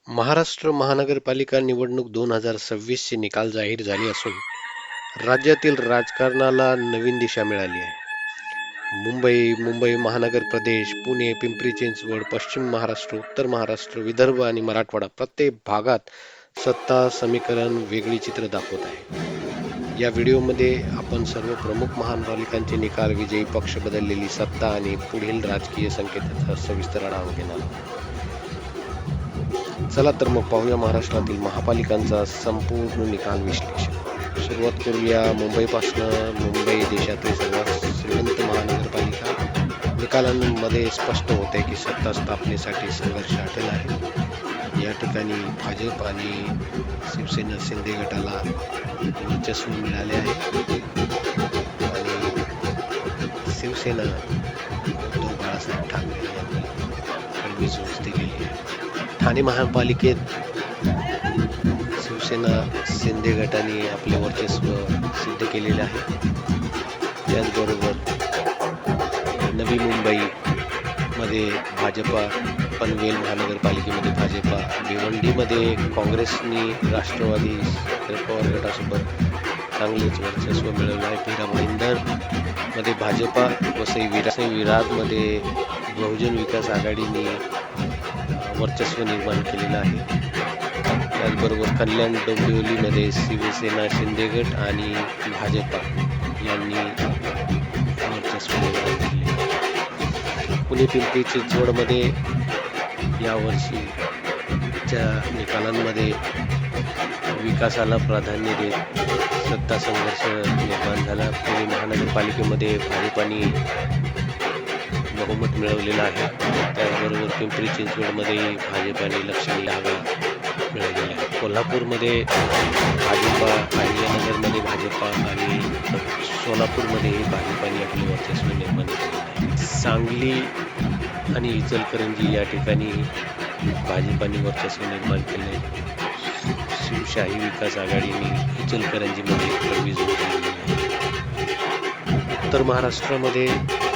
महाराष्ट्र महानगरपालिका निवडणूक 2026 चे निकाल जाहीर झाले असून राज्यातील राजकारणाला नवीन दिशा मिळाली आहे. मुंबई महानगर प्रदेश, पुणे, पिंपरी चिंचवड, पश्चिम महाराष्ट्र, उत्तर महाराष्ट्र, विदर्भ आणि मराठवाडा प्रत्येक भागात सत्ता समीकरण वेगळी चित्र दाखवत आहे. या व्हिडिओमध्ये आपण सर्व प्रमुख महानगरपालिकांचे निकाल, विजयी पक्ष, बदललेली सत्ता आणि पुढील राजकीय संकेताचा सविस्तर आढावा घेणार आहोत. चला तर मग पाहूया महाराष्ट्रातील महापालिकांचा संपूर्ण निकाल विश्लेषण. सुरुवात करूया मुंबईपासून. मुंबई देशातील सर्वात श्रीमंत महानगरपालिका. निकालांमध्ये स्पष्ट होते की सत्ता स्थापनेसाठी संघर्ष अटल आहे. या ठिकाणी भाजप आणि शिवसेना शिंदे गटाला वर्चस्व मिळाले आहे आणि शिवसेना उद्धव बाळासाहेब ठाकरे यांनी कळवी जोस्ती केली आहे. ठाणे महापालिकेत शिवसेना शिंदे गटाने आपले वर्चस्व सिद्ध केलेले आहे. त्याचबरोबर नवी मुंबई मध्ये भाजपा, पनवेल महानगरपालिकेमध्ये भाजपा, भिवंडीमध्ये काँग्रेसनी राष्ट्रवादी शरद पवार गटासोबत चांगलेच वर्चस्व मिळवले आहे. मीरा भाईंदर मध्ये भाजपा, वसई विरारमध्ये बहुजन विकास आघाडीने वर्चस्व निर्माण केलेलं आहे. त्याचबरोबर कल्याण डोंबिवलीमध्ये शिवसेना शिंदे गट आणि भाजपा यांनी वर्चस्व निर्माण केले. पुणे पिंपरी चिंचवडमध्ये यावर्षीच्या निकालांमध्ये विकासाला प्राधान्य देत सत्ता संघर्ष निर्माण झाला. पुणे महानगरपालिकेमध्ये भाजपाने बहुमत मिळवलेलं आहे. त्याचबरोबर पिंपरी चिंचवडमध्ये भाजपाने लक्षणीय आघाडी मिळवलेली आहे. कोल्हापूरमध्ये भाजपा, अहिल्यानगरमध्ये भाजपा आणि सोलापूरमध्येही भाजपाने आपले वर्चस्व निर्माण केले आहे. सांगली आणि इचलकरंजी या ठिकाणी भाजपाने वर्चस्व निर्माण केले. शिवशाही विकास आघाडीने इचलकरंजीमध्ये कळवी जोस्ती केली आहे. उत्तर महाराष्ट्रामध्ये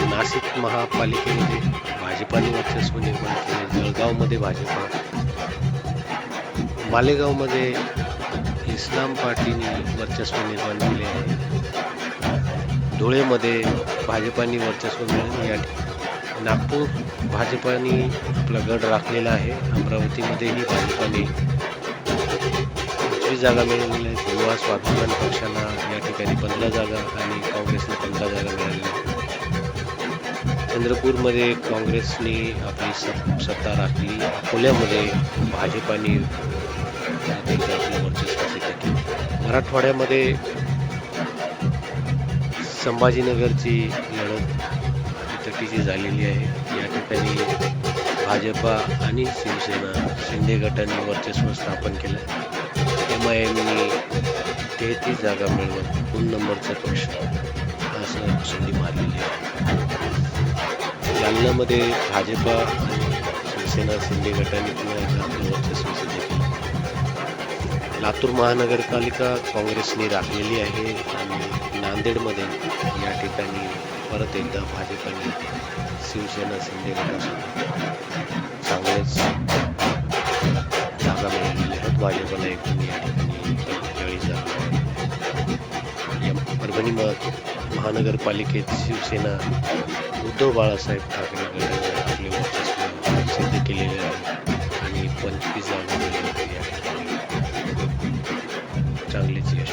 नाशिक महापालिकेमध्ये भाजपाने वर्चस्व निर्माण केले. जळगावमध्ये भाजपा, मालेगावमध्ये इस्लाम पार्टीने वर्चस्व निर्माण केले आहे. धुळेमध्ये भाजपाने वर्चस्व मिळवले. या नागपूर भाजपाने आपला गड राखलेला आहे. अमरावतीमध्येही भाजपाने 25 जागा मिळवलेल्या आहेत. युवा स्वाभिमान पक्षाला या ठिकाणी 15 जागा आणि काँग्रेसला 15 जागा मिळालेल्या आहेत. चंद्रपूरमध्ये काँग्रेसने आपली सत्ता राखली. अकोल्यामध्ये भाजपाने आपलं वर्चस्व सिद्ध केले. मराठवाड्यामध्ये संभाजीनगरची लढत तटीची झालेली आहे. या ठिकाणी भाजपा आणि शिवसेना शिंदे गटाने वर्चस्व स्थापन केलं. MIMने 33 जागा मिळवत 2 नंबरचा पक्ष असं संधी मारलेली आहे. जालन्यामध्ये भाजपा आणि शिवसेना शिंदे गटाने पुन्हा एकदा आपलं वर्चस्व सिद्ध केलं. लातूर महानगरपालिका काँग्रेसने राखलेली आहे आणि नांदेडमध्ये या ठिकाणी परत एकदा भाजपाने शिवसेना शिंदे गटासोबत चांगलेच जागा मिळवलेल्या आहेत. भाजपला एकूण या ठिकाणी 45 जागा. परभणी महानगरपालिकेत शिवसेना उद्धव बाळासाहेब ठाकरे गटाने आपले वर्चस्व सिद्ध केलेले आहे आणि 25 जागा मिळवल्या या ठिकाणी चांगलेच यश.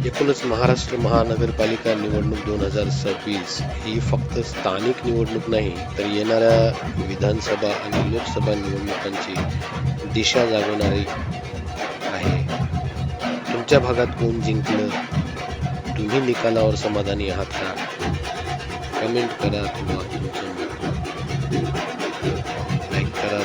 एकूणच महाराष्ट्र महानगरपालिका निवडणूक 2026 ही फक्त स्थानिक निवडणूक नाही, तर येणाऱ्या विधानसभा आणि लोकसभा निवडणुकांची दिशा जागवणारी आहे. तुमच्या भागात कोण जिंकलं? तुम्ही निकालावर समाधानी आहात का? कमेंट करा किंवा तुमचं लाईक करा.